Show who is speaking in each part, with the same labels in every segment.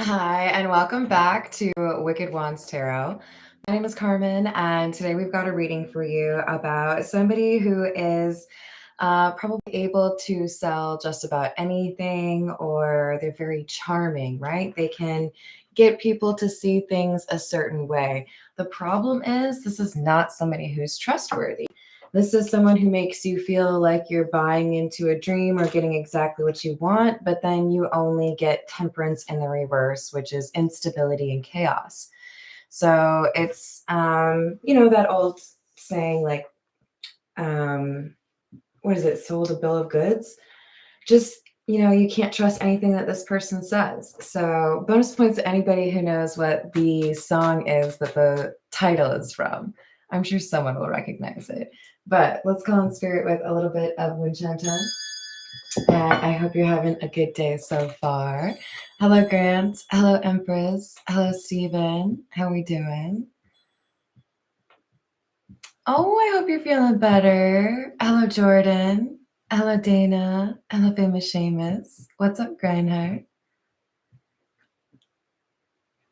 Speaker 1: Hi, and welcome back to Wicked Wands Tarot. My name is Carmen, and today we've got a reading for you about somebody who is probably able to sell just about anything, or they're very charming, right? They can get people to see things a certain way. The problem is, this is not somebody who's trustworthy. This is someone who makes you feel like you're buying into a dream or getting exactly what you want, but then you only get temperance in the reverse, which is instability and chaos. So it's, that old saying, like, what is it, sold a bill of goods? Just, you can't trust anything that this person says. So bonus points to anybody who knows what the song is that the title is from. I'm sure someone will recognize it. But let's call in spirit with a little bit of wind chime time. And I hope you're having a good day so far. Hello, Grant. Hello, Empress. Hello, Stephen. How are we doing? Oh, I hope you're feeling better. Hello, Jordan. Hello, Dana. Hello, famous Seamus. What's up, Grindheart?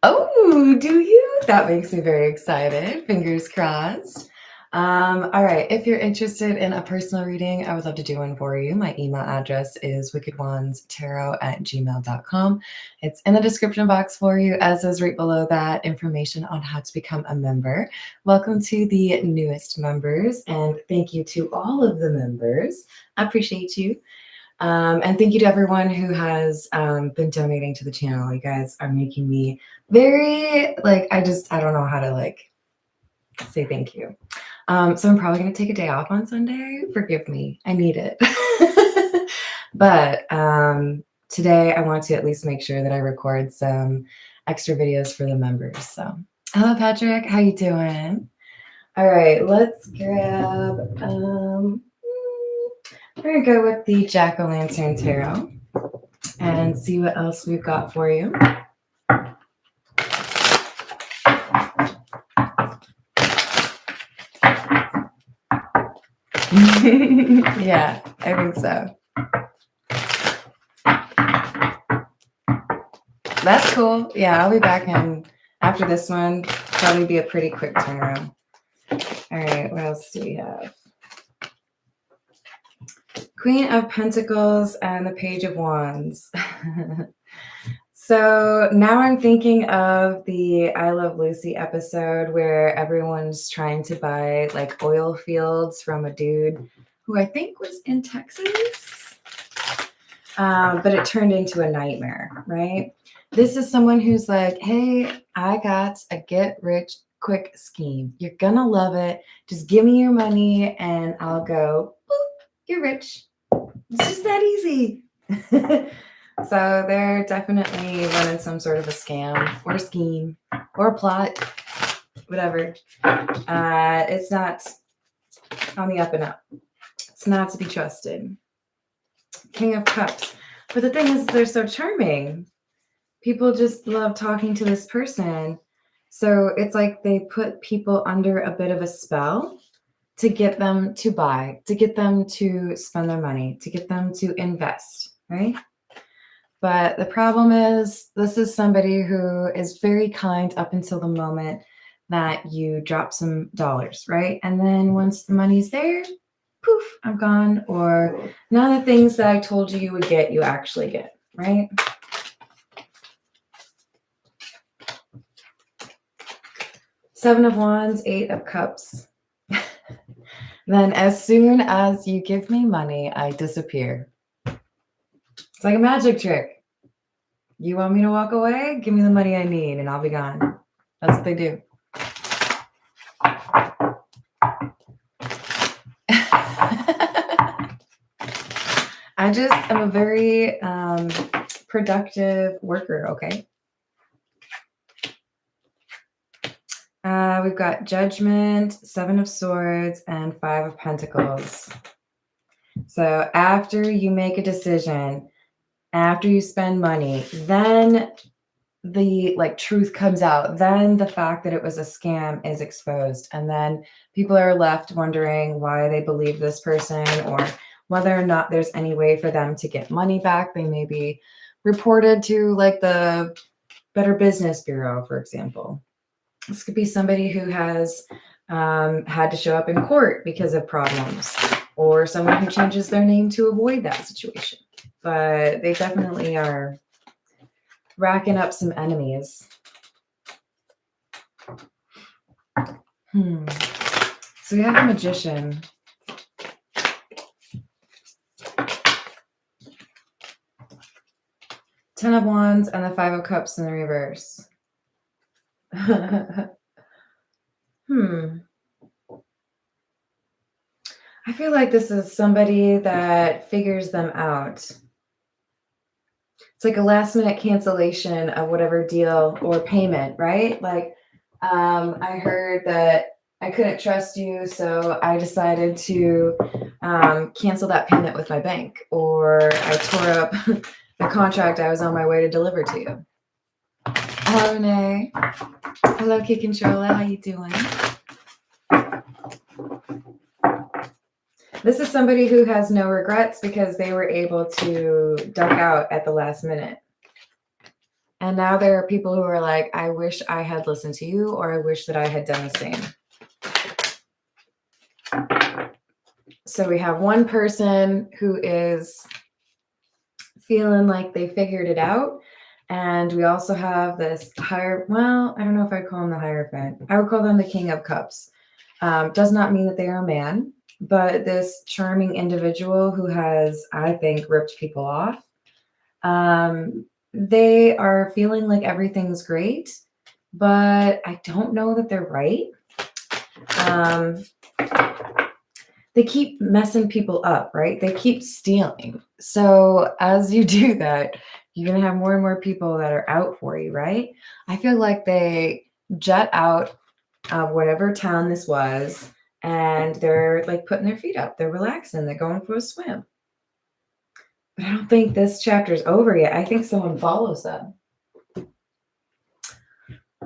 Speaker 1: Oh, do you? That makes me very excited. Fingers crossed. All right. If you're interested in a personal reading, I would love to do one for you. My email address is wickedwandstarot@gmail.com. It's in the description box for you, as is right below that information on how to become a member. Welcome to the newest members, and thank you to all of the members. I appreciate you. And thank you to everyone who has been donating to the channel. You guys are making me very, I don't know how to say thank you. So I'm probably going to take a day off on Sunday. Forgive me. I need it. But today I want to at least make sure that I record some extra videos for the members. So hello, Patrick. How you doing? All right, let's grab, we're going to go with the Jack-o'-lantern tarot and see what else we've got for you. Yeah, I think so. That's cool. Yeah, I'll be back in after this one. Probably be a pretty quick turnaround. All right, what else do we have? Queen of Pentacles and the Page of Wands. So now I'm thinking of the I Love Lucy episode where everyone's trying to buy oil fields from a dude who I think was in Texas. But it turned into a nightmare, right? This is someone who's like, hey, I got a get rich quick scheme. You're gonna love it. Just give me your money and I'll go, boop, you're rich. It's just that easy. So they're definitely running some sort of a scam or scheme or plot, whatever. It's not on the up and up. It's not to be trusted. King of Cups. But the thing is, they're so charming. People just love talking to this person. So it's like they put people under a bit of a spell to get them to buy, to get them to spend their money, to get them to invest, right? But the problem is, this is somebody who is very kind up until the moment that you drop some dollars, right? And then once the money's there, poof, I'm gone. Or none of the things that I told you would get, you actually get, right? Seven of Wands, Eight of Cups. Then as soon as you give me money, I disappear. It's like a magic trick. You want me to walk away? Give me the money I need and I'll be gone. That's what they do. I just am a very productive worker, okay? We've got Judgment, Seven of Swords, and Five of Pentacles. So after you make a decision, after you spend money, then the truth comes out. Then the fact that it was a scam is exposed. And then people are left wondering why they believe this person or whether or not there's any way for them to get money back. They may be reported to the Better Business Bureau, for example. This could be somebody who has had to show up in court because of problems, or someone who changes their name to avoid that situation. But they definitely are racking up some enemies. So we have the Magician. Ten of Wands and the Five of Cups in the reverse. I feel like this is somebody that figures them out. It's like a last minute cancellation of whatever deal or payment, right? Like, I heard that I couldn't trust you, so I decided to cancel that payment with my bank, or I tore up the contract I was on my way to deliver to you. Hello, Renee. Hello, Kid Controller. How you doing? This is somebody who has no regrets because they were able to duck out at the last minute. And now there are people who are like, I wish I had listened to you, or I wish that I had done the same. So we have one person who is feeling like they figured it out. And we also have this higher, well, I don't know if I'd call him the Hierophant. I would call them the King of Cups. Does not mean that they are a man, but this charming individual who has, I think, ripped people off. They are feeling like everything's great, but I don't know that they're right. They keep messing people up, right? They keep stealing. So as you do that, you're going to have more and more people that are out for you, right? I feel like they jet out of whatever town this was, and they're like putting their feet up. They're relaxing. They're going for a swim. But I don't think this chapter's over yet. I think someone follows them.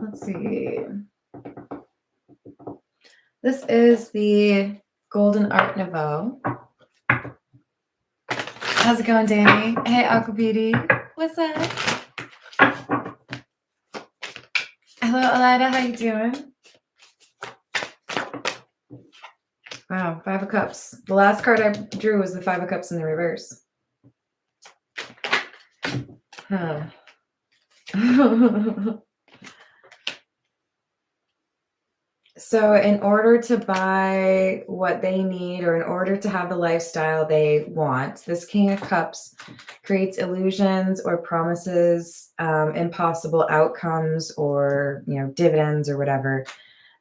Speaker 1: Let's see. This is the Golden Art Nouveau. How's it going, Danny? Hey, Aqua Beauty. What's up? Hello, Alida. How you doing? Wow, Five of Cups. The last card I drew was the Five of Cups in the reverse. Huh. So in order to buy what they need, or in order to have the lifestyle they want, this King of Cups creates illusions or promises impossible outcomes, or dividends or whatever.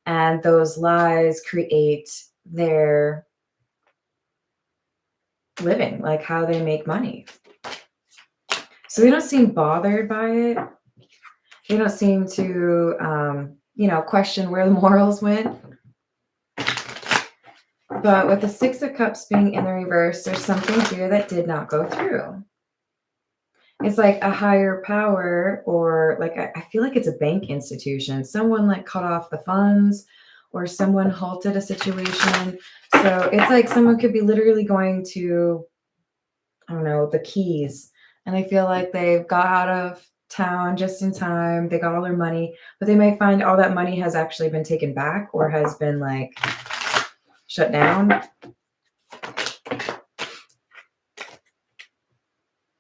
Speaker 1: And those lies create their living, like how they make money. So they don't seem bothered by it. They don't seem to question where the morals went. But with the Six of Cups being in the reverse, there's something here that did not go through. It's like a higher power, or like I feel like it's a bank institution. Someone like cut off the funds, or someone halted a situation. So it's like someone could be literally going to, I don't know, the Keys, and they feel like they've got out of town just in time. They got all their money, but they might find all that money has actually been taken back, or has been like shut down.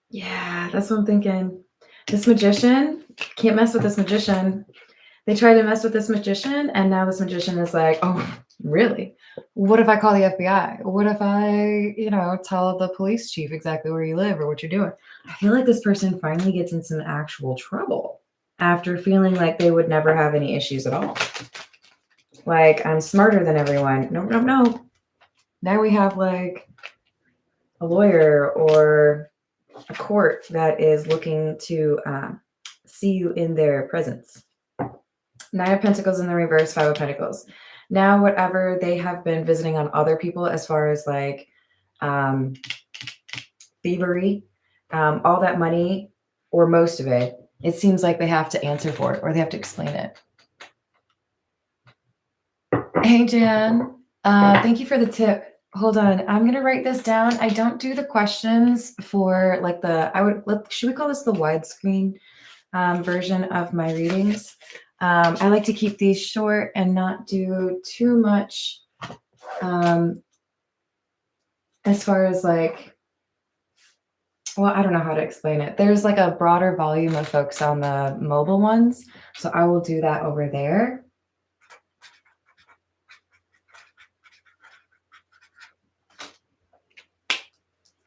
Speaker 1: Yeah, that's what I'm thinking. This Magician, can't mess with this Magician. They tried to mess with this Magician, and now this Magician is like, oh, really? What if I call the FBI? What if I, tell the police chief exactly where you live or what you're doing? I feel like this person finally gets in some actual trouble after feeling like they would never have any issues at all. Like, I'm smarter than everyone. No. Now we have like a lawyer or a court that is looking to see you in their presence. Nine of Pentacles in the reverse, Five of Pentacles. Now, whatever they have been visiting on other people, as far as like thievery, all that money, or most of it, it seems like they have to answer for it, or they have to explain it. Hey, Jan. Thank you for the tip. Hold on. I'm going to write this down. I don't do the questions for like should we call this the widescreen? version of my readings. I like to keep these short and not do too much as far as like, well, I don't know how to explain it. There's like a broader volume of folks on the mobile ones, so I will do that over there.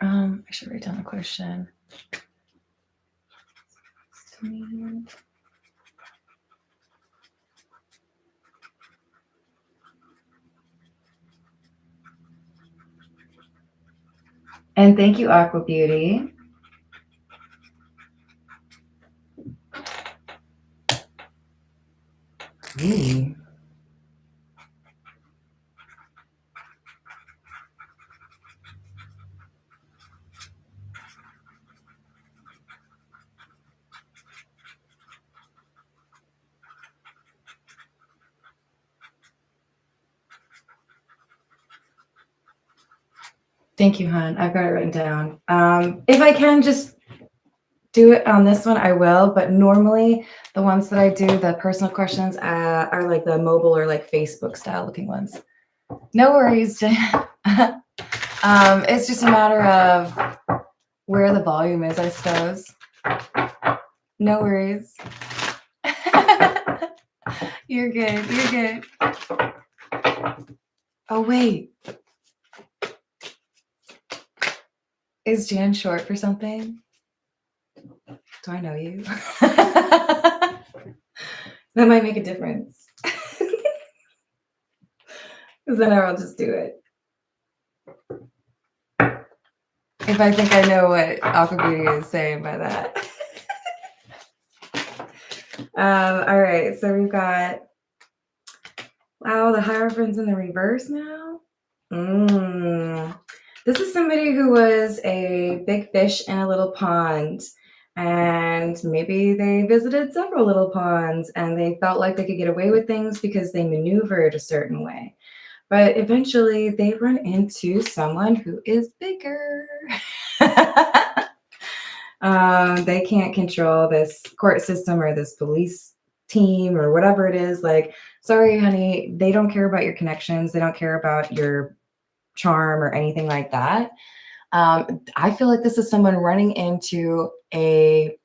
Speaker 1: I should write down a question. And thank you, Aqua Beauty. Ooh. Thank you, hon. I've got it written down. If I can just do it on this one, I will. But normally, the ones that I do, the personal questions, are like the mobile or like Facebook style looking ones. No worries, Jen. It's just a matter of where the volume is, I suppose. No worries. You're good. You're good. Oh, wait. Is Jan short for something? Do I know you? That might make a difference. Because then I will just do it. If I think I know what Aqua Beauty is saying by that. All right, so we've got, wow, the Hierophant's in the reverse now. This is somebody who was a big fish in a little pond, and maybe they visited several little ponds and they felt like they could get away with things because they maneuvered a certain way. But eventually they run into someone who is bigger. They can't control this court system or this police team or whatever it is. Like, sorry, honey, they don't care about your connections. They don't care about your charm or anything like that. I feel like this is someone running into like,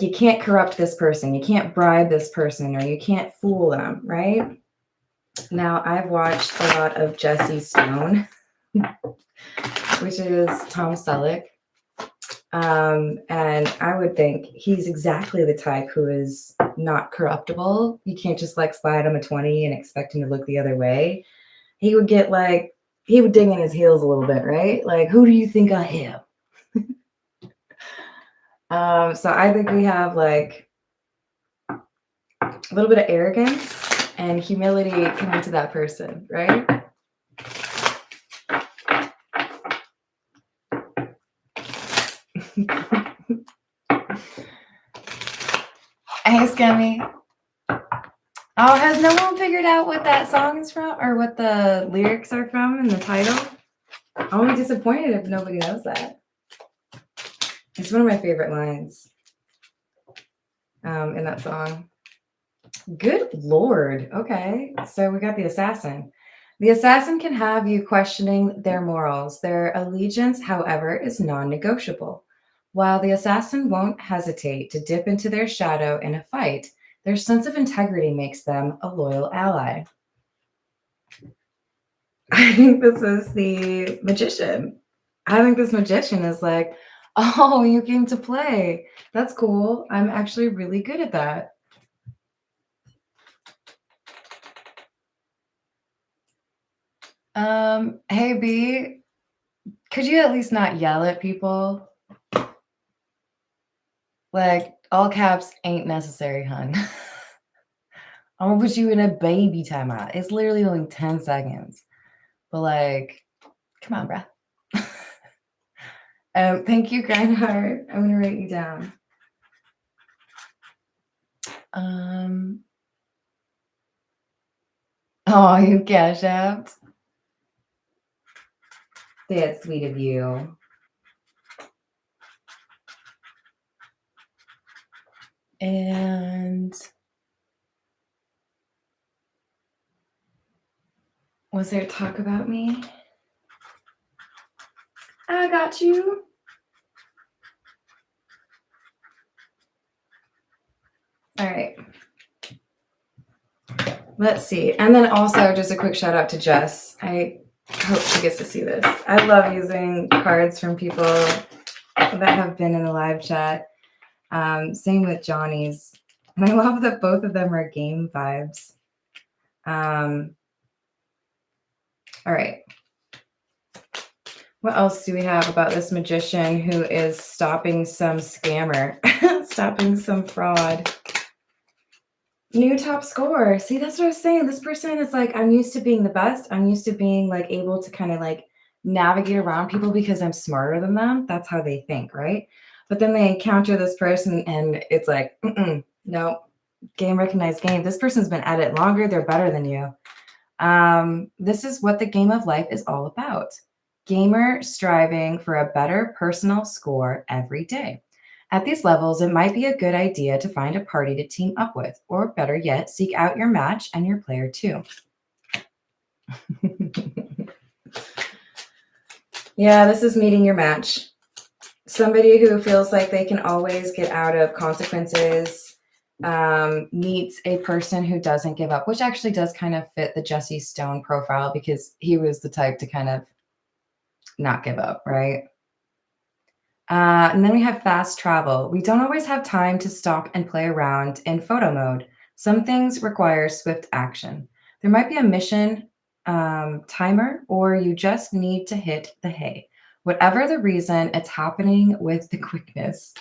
Speaker 1: you can't corrupt this person, you can't bribe this person, or you can't fool them, right? Now, I've watched a lot of Jesse Stone, which is Tom Selleck. And I would think he's exactly the type who is not corruptible. You can't just like slide him a 20 and expect him to look the other way. He would get like, he would dig in his heels a little bit, right? Like, who do you think I am? So I think we have like a little bit of arrogance and humility coming to that person, right? Hey, Scummy. Oh, has no one figured out what that song is from or what the lyrics are from in the title? I'll be disappointed if nobody knows that. It's one of my favorite lines in that song. Good Lord. Okay. So we got the assassin. The assassin can have you questioning their morals. Their allegiance, however, is non-negotiable. While the assassin won't hesitate to dip into their shadow in a fight, their sense of integrity makes them a loyal ally. I think this is the magician. I think this magician is like, oh, you came to play. That's cool. I'm actually really good at that. Hey B, could you at least not yell at people? Like, all caps ain't necessary, hun. I'm gonna put you in a baby timeout. It's literally only 10 seconds. But like, come on, bruh. Thank you, Grindheart. I'm gonna write you down. Oh, you cash out. That's sweet of you. And was there talk about me? I got you. All right. Let's see. And then also just a quick shout out to Jess. I hope she gets to see this. I love using cards from people that have been in the live chat. Same with Johnny's. And I love that both of them are game vibes. All right. What else do we have about this magician who is stopping some scammer, stopping some fraud? New top score. See, that's what I was saying. This person is like, I'm used to being the best. I'm used to being like able to kind of like navigate around people because I'm smarter than them. That's how they think, right? But then they encounter this person and it's like, no, game recognized game. This person's been at it longer. They're better than you. This is what the game of life is all about. Gamer striving for a better personal score every day. At these levels, it might be a good idea to find a party to team up with, or better yet, seek out your match and your player too. Yeah, this is meeting your match. Somebody who feels like they can always get out of consequences, meets a person who doesn't give up, which actually does kind of fit the Jesse Stone profile because he was the type to kind of not give up, right? And then we have fast travel. We don't always have time to stop and play around in photo mode. Some things require swift action. There might be a mission timer, or you just need to hit the hay. Whatever the reason, it's happening with the quickness.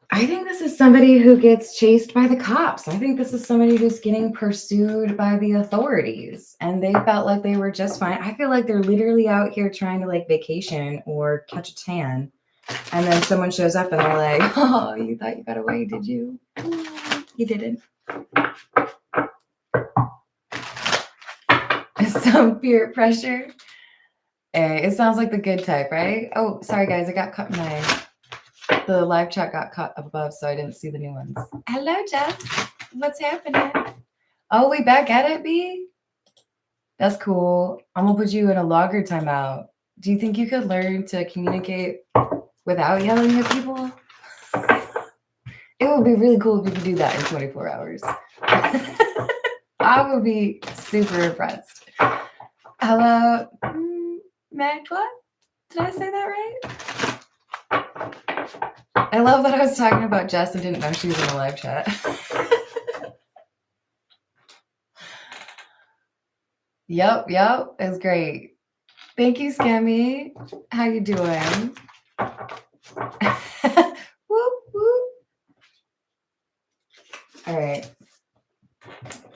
Speaker 1: I think this is somebody who gets chased by the cops. I think this is somebody who's getting pursued by the authorities and they felt like they were just fine. I feel like they're literally out here trying to like vacation or catch a tan. And then someone shows up and they're like, oh, you thought you got away, did you? You didn't. Some peer pressure. It sounds like the good type, right? Oh, sorry guys, I got cut the live chat got cut above, so I didn't see the new ones. Hello, Jess. What's happening? Oh, we back at it, B? That's cool. I'm gonna put you in a longer timeout. Do you think you could learn to communicate without yelling at people? It would be really cool if you could do that in 24 hours. I would be super impressed. Hello, Magdla? Did I say that right? I love that I was talking about Jess and didn't know she was in the live chat. Yep, it was great. Thank you, Scammy. How you doing? Whoop, whoop. All right.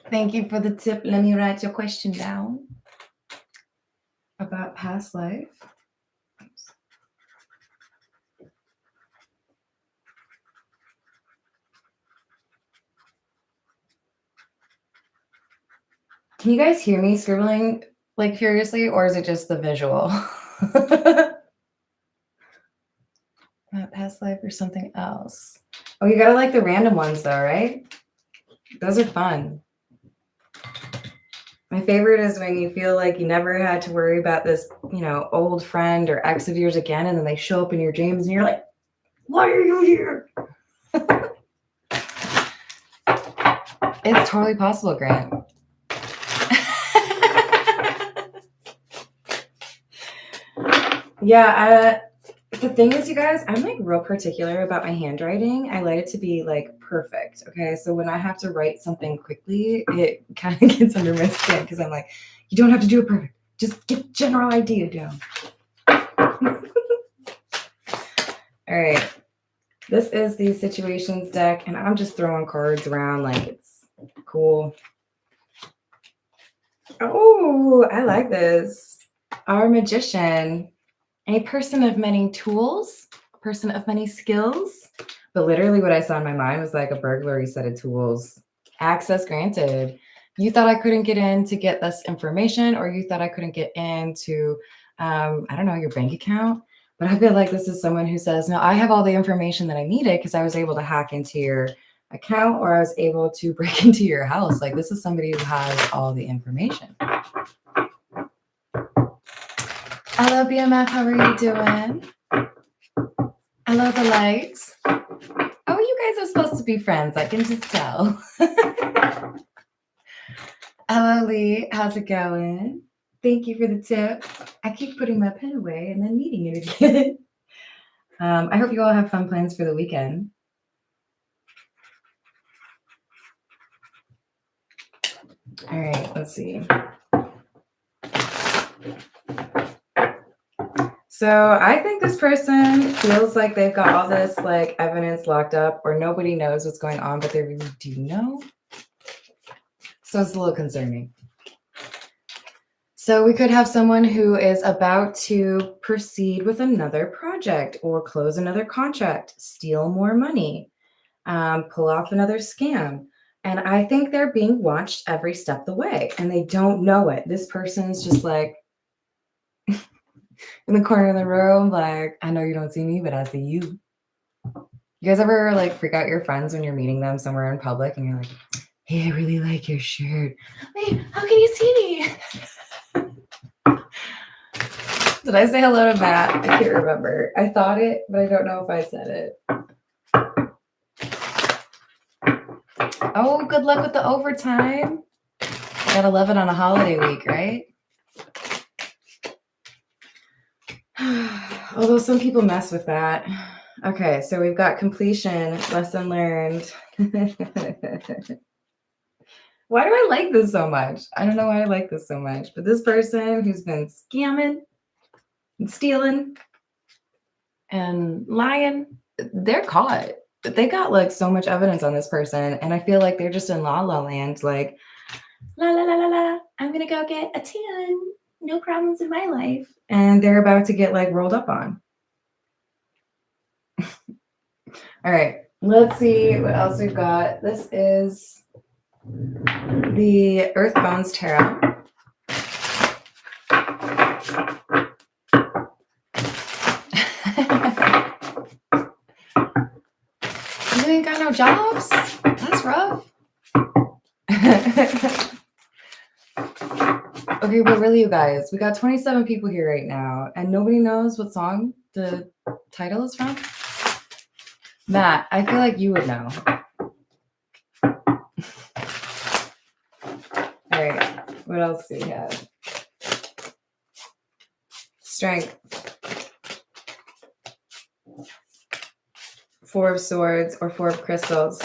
Speaker 1: Thank you for the tip. Let me write your question down about past life. Can you guys hear me scribbling like furiously, or is it just the visual? Past life or something else? Oh, you gotta like the random ones though, right? Those are fun. My favorite is when you feel like you never had to worry about this, old friend or ex of yours again, and then they show up in your dreams and you're like, why are you here? It's totally possible, Grant. Yeah, the thing is, you guys, I'm like real particular about my handwriting. I like it to be like perfect. Okay. So when I have to write something quickly, it kind of gets under my skin because I'm like, you don't have to do it perfect. Just get general idea down. All right. This is the situations deck, and I'm just throwing cards around like it's cool. Oh, I like this. Our magician. A person of many tools, a person of many skills. But literally what I saw in my mind was like a burglary set of tools. Access granted. You thought I couldn't get in to get this information, or you thought I couldn't get into, I don't know, your bank account. But I feel like this is someone who says, no, I have all the information that I needed because I was able to hack into your account or I was able to break into your house. Like this is somebody who has all the information. Hello, BMF. How are you doing? Hello, the lights. Oh, you guys are supposed to be friends. I can just tell. Hello, Lee. How's it going? Thank you for the tip. I keep putting my pen away and then needing it again. I hope you all have fun plans for the weekend. All right, let's see. So I think this person feels like they've got all this like evidence locked up or nobody knows what's going on, but they really do know. So it's a little concerning. So we could have someone who is about to proceed with another project or close another contract, steal more money, pull off another scam. And I think they're being watched every step of the way and they don't know it. This person's just like in the corner of the room, like, I know you don't see me, but I see you. You guys ever like freak out your friends when you're meeting them somewhere in public and you're like, hey, I really like your shirt. Wait, how can you see me? Did I say hello to Matt? I can't remember. I thought it, but I don't know if I said it. Oh, good luck with the overtime. Gotta love it on a holiday week, right? Although some people mess with that. Okay, so we've got completion, lesson learned. Why do I like this so much? I don't know why I like this so much, but this person who's been scamming and stealing and lying, they're caught. They got like so much evidence on this person, and I feel like they're just in la la land, like la la la la la. I'm gonna go get a tan. No problems in my life, and they're about to get like rolled up on. All right, let's see what else we've got. This is the Earth Bones Tarot. You ain't got no jobs? That's rough. Okay, but really, you guys, we got 27 people here right now, and nobody knows what song the title is from? Matt, I feel like you would know. All right, what else do we have? Strength. Four of Swords or Four of Crystals.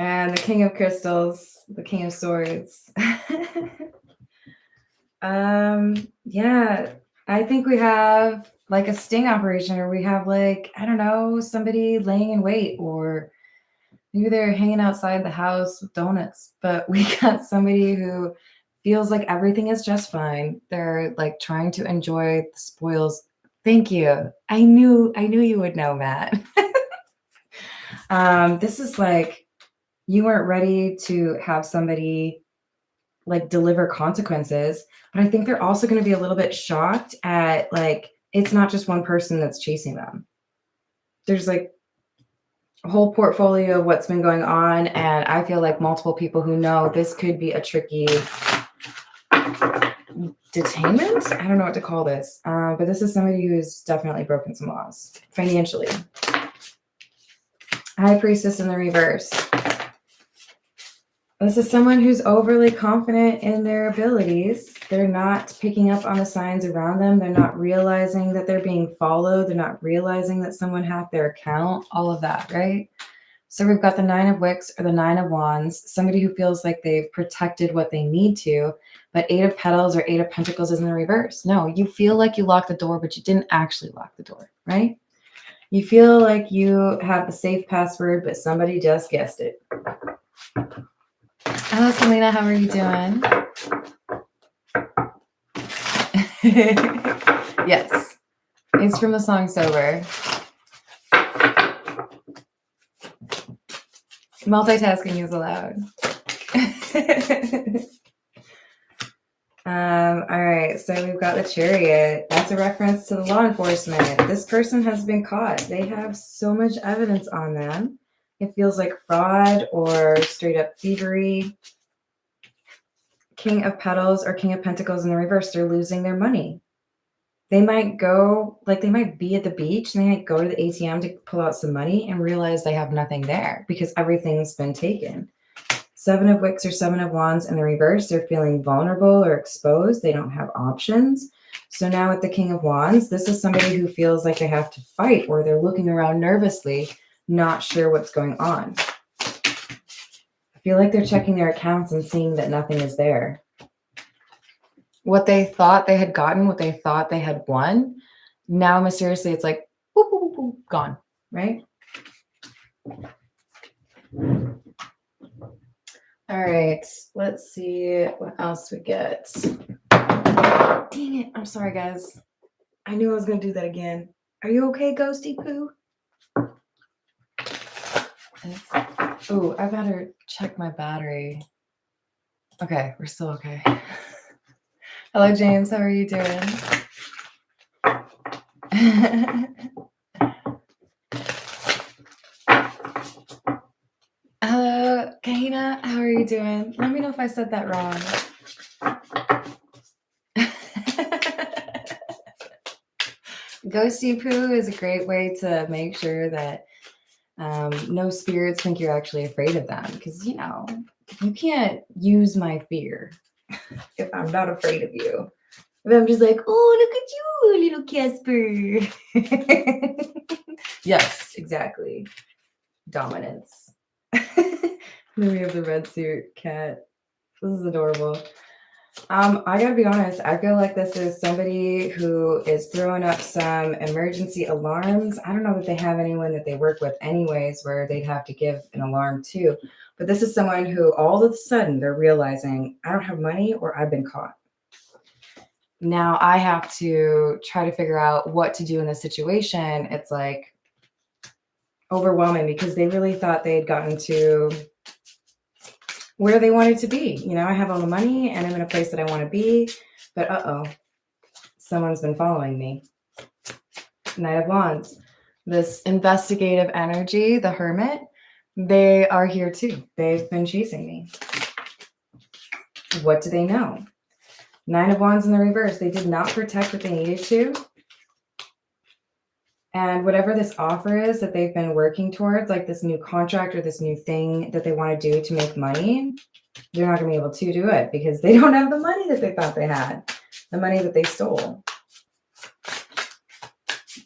Speaker 1: And the King of Crystals, the King of Swords. Yeah, I think we have like a sting operation, or we have like, I don't know, somebody laying in wait, or maybe they're hanging outside the house with donuts, but we got somebody who feels like everything is just fine. They're like trying to enjoy the spoils. Thank you. I knew you would know, Matt. This is like, you weren't ready to have somebody like deliver consequences, but I think they're also going to be a little bit shocked at like, it's not just one person that's chasing them. There's like a whole portfolio of what's been going on. And I feel like multiple people who know this could be a tricky detainment. I don't know what to call this, but this is somebody who's definitely broken some laws financially. High Priestess in the reverse. This is someone who's overly confident in their abilities. They're not picking up on the signs around them. They're not realizing that they're being followed. They're not realizing that someone hacked their account, all of that, right? So we've got the Nine of Wicks or the Nine of Wands, somebody who feels like they've protected what they need to, but Eight of Petals or Eight of Pentacles is in the reverse. No, you feel like you locked the door, but you didn't actually lock the door, right? You feel like you have the safe password, but somebody just guessed it. Hello, Selena. How are you doing? Yes. It's from the song Sober. Multitasking is allowed. All right, so we've got the Chariot. That's a reference to the law enforcement. This person has been caught. They have so much evidence on them. It feels like fraud or straight up thievery. King of Petals or King of Pentacles in the reverse. They're losing their money. They might go, like they might be at the beach and they might go to the ATM to pull out some money and realize they have nothing there because everything's been taken. Seven of Wands or Seven of Wands in the reverse, they're feeling vulnerable or exposed. They don't have options. So now with the King of Wands, this is somebody who feels like they have to fight or they're looking around nervously, not sure what's going on. I feel like they're checking their accounts and seeing that nothing is there. What they thought they had gotten, what they thought they had won, now mysteriously it's like, boop, boop, boop, boop, gone, right? All right, let's see what else we get. Dang it, I'm sorry, guys. I knew I was going to do that again. Are you okay, Ghosty Poo? Oh, I better check my battery. Okay, we're still okay. Hello, James. How are you doing? Hello, Kahina. How are you doing? Let me know if I said that wrong. Ghosty Poo is a great way to make sure that no spirits think you're actually afraid of them. Because, you know, you can't use my fear if I'm not afraid of you. If I'm just like, oh, look at you, little Casper. Yes, exactly. Dominance. Then we have the red suit cat. This is adorable. I gotta be honest, I feel like this is somebody who is throwing up some emergency alarms. I don't know that they have anyone that they work with anyways where they'd have to give an alarm to, but this is someone who all of a sudden they're realizing I don't have money or I've been caught. Now I have to try to figure out what to do in this situation. It's like overwhelming because they really thought they had gotten to where they wanted to be. You know, I have all the money and I'm in a place that I want to be, but someone's been following me. Knight of Wands, this investigative energy, the Hermit, they are here too. They've been chasing me. What do they know? Nine of Wands in the reverse, they did not protect what they needed to. And whatever this offer is that they've been working towards, like this new contract or this new thing that they want to do to make money, they're not going to be able to do it because they don't have the money that they thought they had, the money that they stole.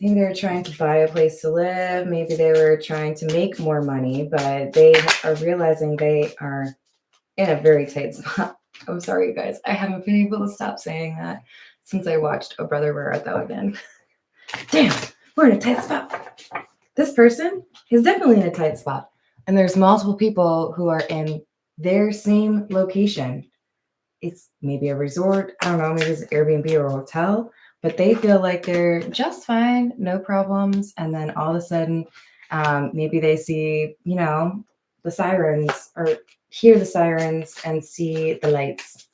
Speaker 1: Maybe they were trying to buy a place to live. Maybe they were trying to make more money, but they are realizing they are in a very tight spot. I'm sorry, you guys. I haven't been able to stop saying that since I watched Oh Brother, Where Art Thou again. Damn, we're in a tight spot. This person is definitely in a tight spot. And there's multiple people who are in their same location. It's maybe a resort. I don't know. Maybe it's an Airbnb or a hotel. But they feel like they're just fine, no problems. And then all of a sudden, maybe they see, you know, the sirens or hear the sirens and see the lights.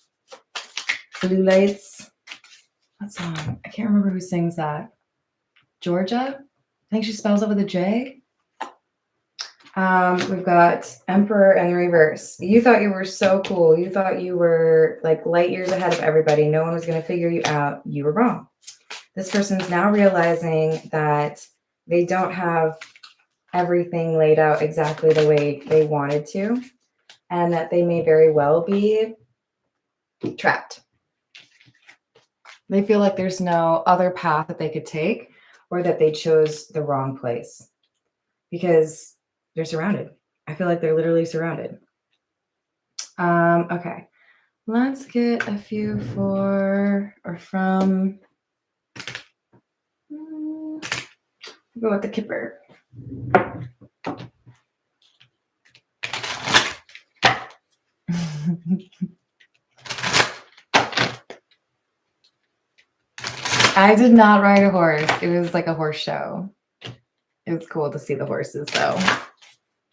Speaker 1: Blue lights. What song? I can't remember who sings that. Georgia? I think she spells it with a J. We've got Emperor and the reverse. You thought you were so cool. You thought you were like light years ahead of everybody. No one was going to figure you out. You were wrong. This person's now realizing that they don't have everything laid out exactly the way they wanted to, and that they may very well be trapped. They feel like there's no other path that they could take, or that they chose the wrong place because they're surrounded. I feel like they're literally surrounded. Okay, let's get a few for or from. Go with the Kipper. I did not ride a horse. It was like a horse show. It was cool to see the horses, though.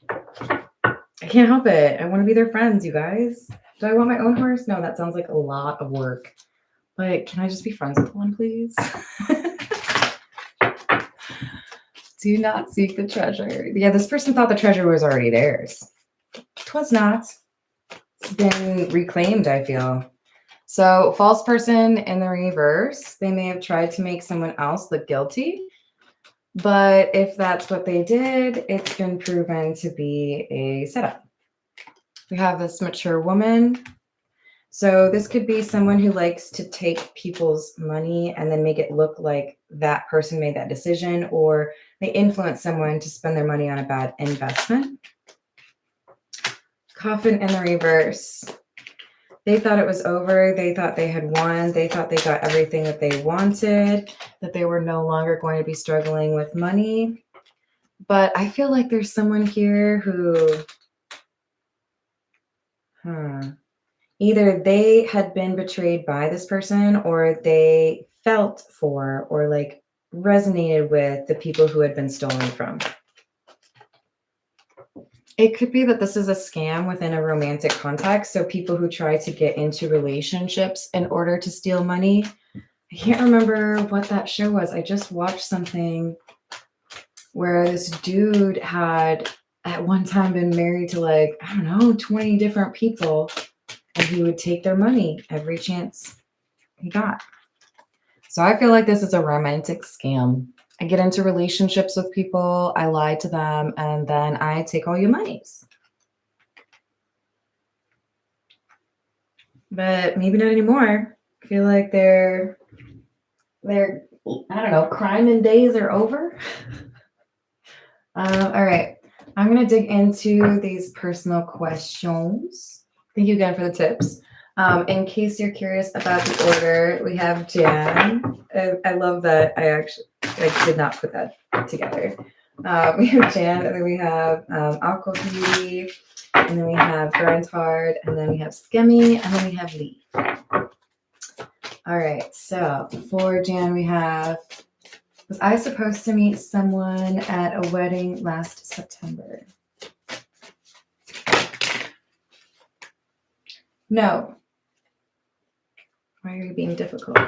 Speaker 1: I can't help it. I want to be their friends, you guys. Do I want my own horse? No, that sounds like a lot of work. But can I just be friends with one, please? Do not seek the treasure. Yeah, this person thought the treasure was already theirs. 'Twas not. It's been reclaimed, I feel. So, false person in the reverse, they may have tried to make someone else look guilty. But if that's what they did, it's been proven to be a setup. We have this mature woman. So this could be someone who likes to take people's money and then make it look like that person made that decision, or they influence someone to spend their money on a bad investment. Coffin in the reverse. They thought it was over. They thought they had won. They thought they got everything that they wanted, that they were no longer going to be struggling with money. But I feel like there's someone here who, either they had been betrayed by this person, or they felt for or like resonated with the people who had been stolen from. It could be that this is a scam within a romantic context. So people who try to get into relationships in order to steal money. I can't remember what that show was. I just watched something where this dude had at one time been married to like, I don't know, 20 different people. And he would take their money every chance he got. So I feel like this is a romantic scam. I get into relationships with people, I lie to them, and then I take all your monies. But maybe not anymore. I feel like they're I don't know, crime and days are over. All right. I'm going to dig into these personal questions. Thank you again for the tips. In case you're curious about the order, we have Jan. I love that I did not put that together. We have Jan, and then we have Aqua Beauty, and then we have Grind Hard, and then we have Skemmy, and then we have Lee. All right, so for Jan, we have, was I supposed to meet someone at a wedding last September? No. Why are you being difficult?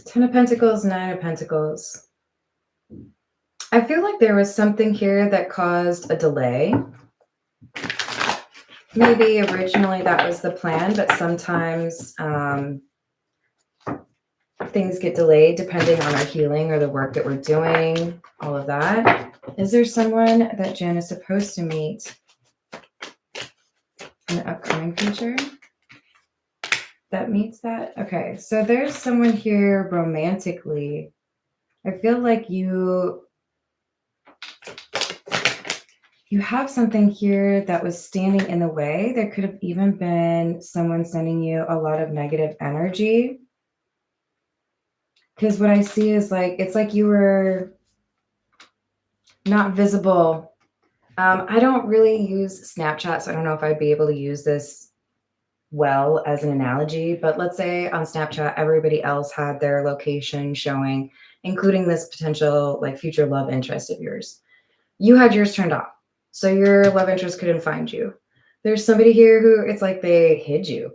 Speaker 1: Ten of Pentacles, Nine of Pentacles. I feel like there was something here that caused a delay. Maybe originally that was the plan, but sometimes things get delayed depending on our healing or the work that we're doing, all of that. Is there someone that Jen is supposed to meet in the upcoming future that meets that? Okay, so there's someone here romantically. I feel like you have something here that was standing in the way. There could have even been someone sending you a lot of negative energy. Because what I see is like, it's like you were not visible. I don't really use Snapchat, so I don't know if I'd be able to use this well as an analogy. But let's say on Snapchat, everybody else had their location showing, including this potential like future love interest of yours. You had yours turned off. So your love interest couldn't find you. There's somebody here who it's like they hid you.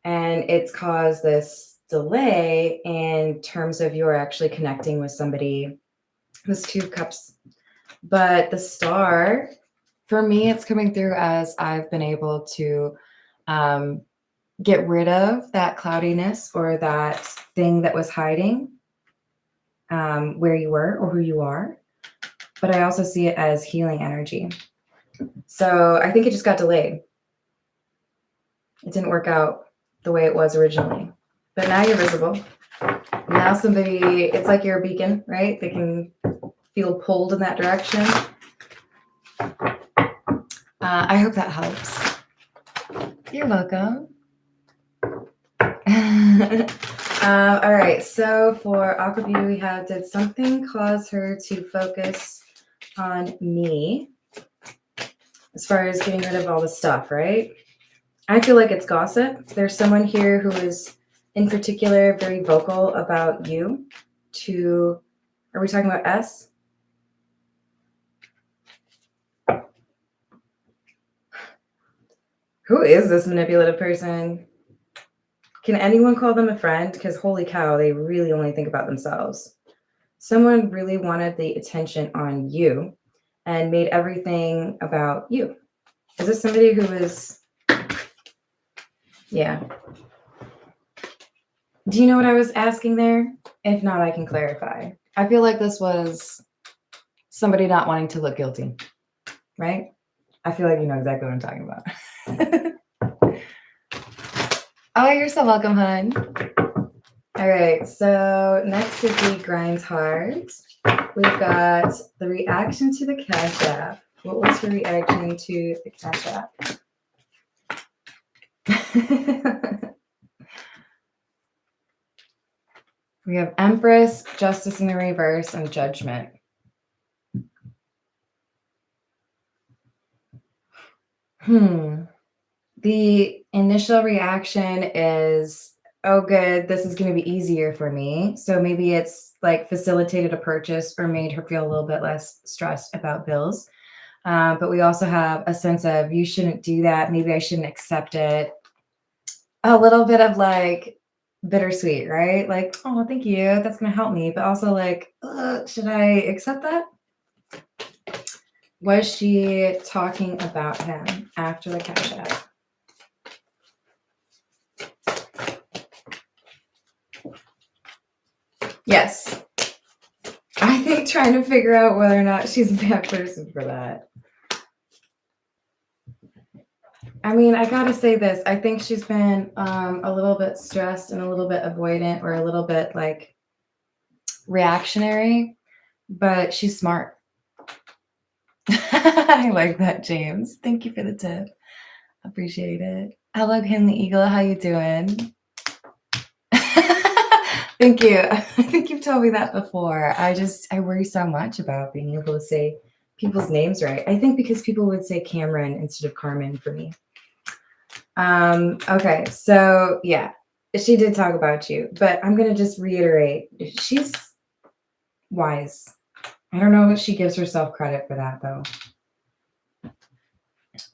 Speaker 1: And it's caused this delay in terms of you're actually connecting with somebody. This Two of Cups. But the Star, for me, it's coming through as I've been able to get rid of that cloudiness or that thing that was hiding where you were or who you are. But I also see it as healing energy. So I think it just got delayed. It didn't work out the way it was originally. But now you're visible. Now somebody, it's like you're a beacon, right? They can feel pulled in that direction. I hope that helps. You're welcome. All right, so for Aqua Beauty, we have, did something cause her to focus on me as far as getting rid of all the stuff, right? I feel like it's gossip. There's someone here who is in particular very vocal about you to Are we talking about S? Who is this manipulative person? Can anyone call them a friend? Because holy cow, they really only think about themselves. Someone really wanted the attention on you and made everything about you. Is this somebody who is... Yeah. Do you know what I was asking there? If not, I can clarify. I feel like this was somebody not wanting to look guilty, right? I feel like you know exactly what I'm talking about. Oh, you're so welcome, hun. All right, so next is the Grinds Heart. We've got the reaction to the Cash App. What was your reaction to the Cash App? We have Empress, Justice in the Reverse, and Judgment. The initial reaction is, oh, good, this is going to be easier for me. So maybe it's like facilitated a purchase or made her feel a little bit less stressed about bills. But we also have a sense of, you shouldn't do that. Maybe I shouldn't accept it. A little bit of like bittersweet, right? Like, oh, thank you. That's going to help me. But also like, should I accept that? Was she talking about him after the Cash App? Yes. I think trying to figure out whether or not she's a bad person for that. I mean, I gotta say this. I think she's been a little bit stressed and a little bit avoidant or a little bit like reactionary, but she's smart. I like that, James. Thank you for the tip. Appreciate it. Hello, Henley Eagle. How you doing? Thank you. I think you've told me that before. I worry so much about being able to say people's names right. I think because people would say Cameron instead of Carmen for me. Okay, so yeah, she did talk about you, but I'm gonna just reiterate, she's wise. I don't know if she gives herself credit for that though.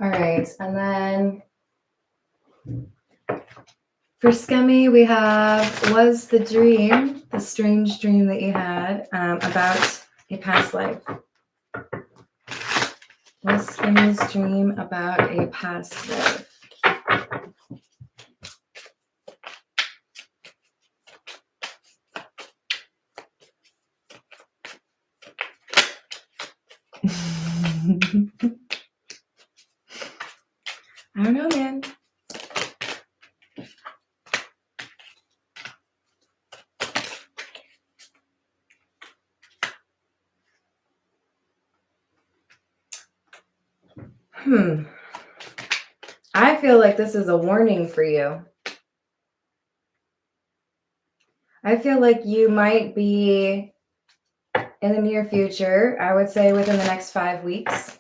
Speaker 1: All right, and then for Skemmy, we have, was the dream, the strange dream that you had about a past life? Was Skemmy's dream about a past life? I don't know, man. I feel like this is a warning for you. I feel like you might be in the near future, I would say within the next 5 weeks,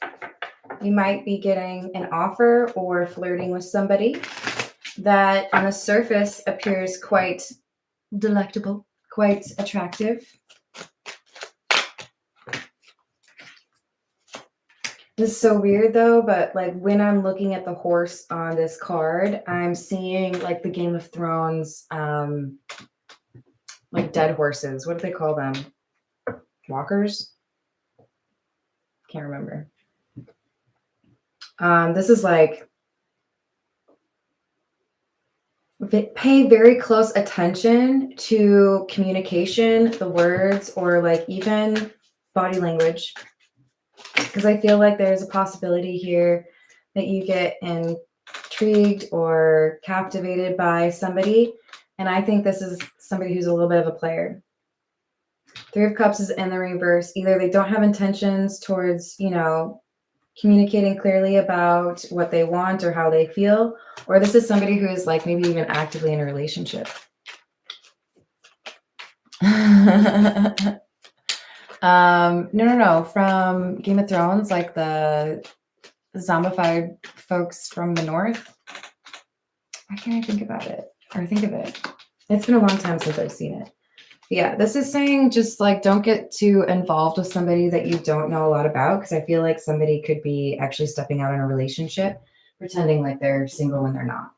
Speaker 1: you might be getting an offer or flirting with somebody that on the surface appears quite delectable, quite attractive. This is so weird though, but like when I'm looking at the horse on this card, I'm seeing like the Game of Thrones, like dead horses. What do they call them? Walkers? Can't remember. This is like, pay very close attention to communication, the words, or like even body language. Because I feel like there's a possibility here that you get intrigued or captivated by somebody. And I think this is somebody who's a little bit of a player. 3 of Cups is in the reverse. Either they don't have intentions towards, communicating clearly about what they want or how they feel, or this is somebody who is like maybe even actively in a relationship. No. From Game of Thrones, like the zombified folks from the north. Why can't I think about it or think of it? It's been a long time since I've seen it. Yeah, this is saying just like don't get too involved with somebody that you don't know a lot about, because I feel like somebody could be actually stepping out in a relationship, pretending like they're single when they're not.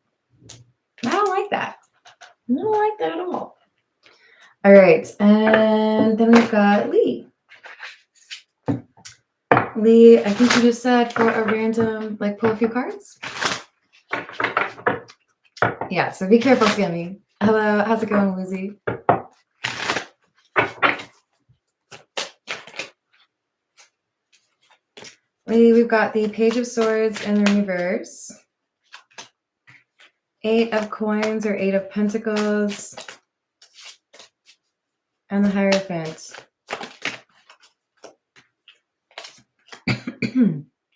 Speaker 1: I don't like that. I don't like that at all. All right, and then we've got Lee. Lee, I think you just said for a random, like pull a few cards. Yeah, so be careful, Scammy. Hello, how's it going, Woozy? Lee, we've got the Page of Swords in the reverse. 8 of Coins or 8 of Pentacles. And the Hierophant.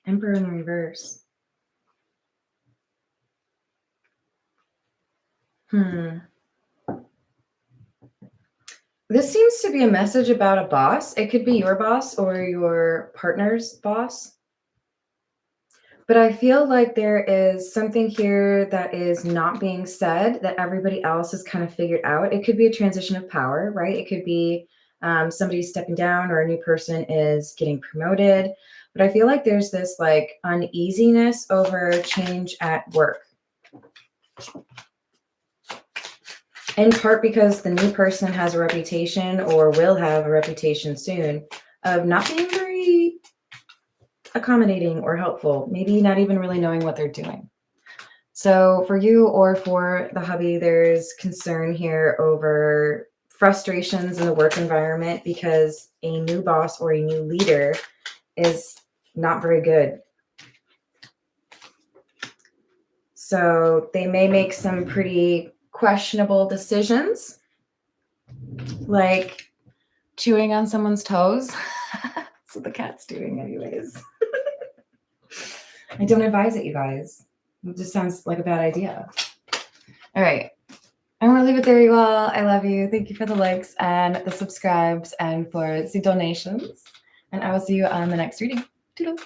Speaker 1: Emperor in the reverse. This seems to be a message about a boss. It could be your boss or your partner's boss. But I feel like there is something here that is not being said that everybody else has kind of figured out. It could be a transition of power, right? It could be somebody stepping down or a new person is getting promoted. But I feel like there's this like uneasiness over change at work. In part because the new person has a reputation or will have a reputation soon of not being very accommodating or helpful, maybe not even really knowing what they're doing. So for you or for the hubby, there's concern here over frustrations in the work environment because a new boss or a new leader is not very good. So they may make some pretty questionable decisions, like chewing on someone's toes. That's what the cat's doing anyways. I don't advise it, you guys. It just sounds like a bad idea. All right. I'm going to leave it there, you all. I love you. Thank you for the likes and the subscribes and for the donations. And I will see you on the next reading. Toodles.